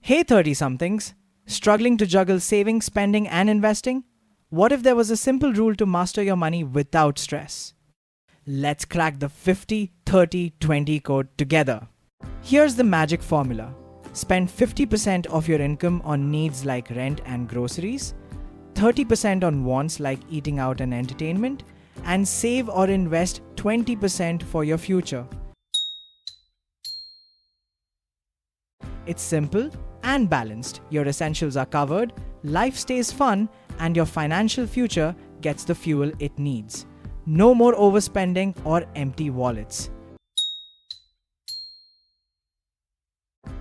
Hey 30 somethings, struggling to juggle saving, spending, and investing? What if there was a simple rule to master your money without stress? Let's crack the 50-30-20 code together. Here's the magic formula. Spend 50% of your income on needs like rent and groceries, 30% on wants like eating out and entertainment, and save or invest 20% for your future. It's simple and balanced. Your essentials are covered, life stays fun, and your financial future gets the fuel it needs. No more overspending or empty wallets.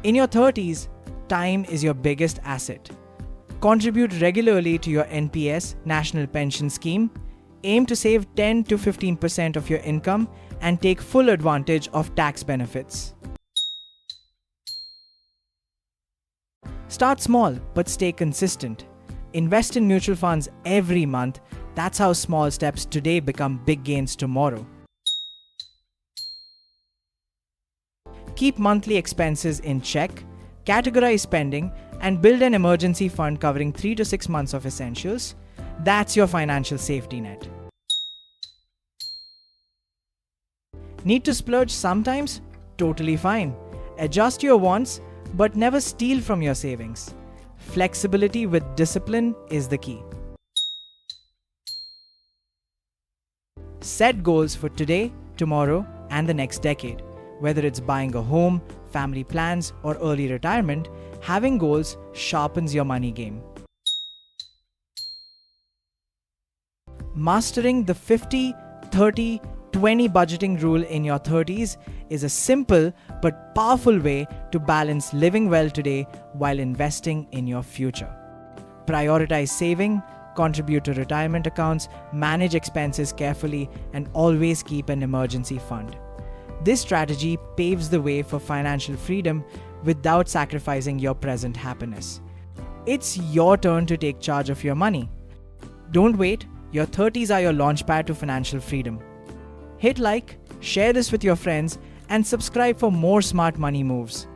In your 30s, time is your biggest asset. Contribute regularly to your NPS, National Pension Scheme. Aim to save 10 to 15% of your income and take full advantage of tax benefits. Start small but stay consistent. Invest in mutual funds every month. That's how small steps today become big gains tomorrow. Keep monthly expenses in check, categorize spending, and build an emergency fund covering 3 to 6 months of essentials. That's your financial safety net. Need to splurge sometimes? Totally fine. Adjust your wants, but never steal from your savings. Flexibility with discipline is the key. Set goals for today, tomorrow, and the next decade. Whether it's buying a home, family plans, or early retirement, having goals sharpens your money game. Mastering the 50-30-20 budgeting rule in your 30s is a simple but powerful way to balance living well today while investing in your future. Prioritize saving, contribute to retirement accounts, manage expenses carefully, and always keep an emergency fund. This strategy paves the way for financial freedom without sacrificing your present happiness. It's your turn to take charge of your money. Don't wait, your 30s are your launchpad to financial freedom. Hit like, share this with your friends, and subscribe for more smart money moves.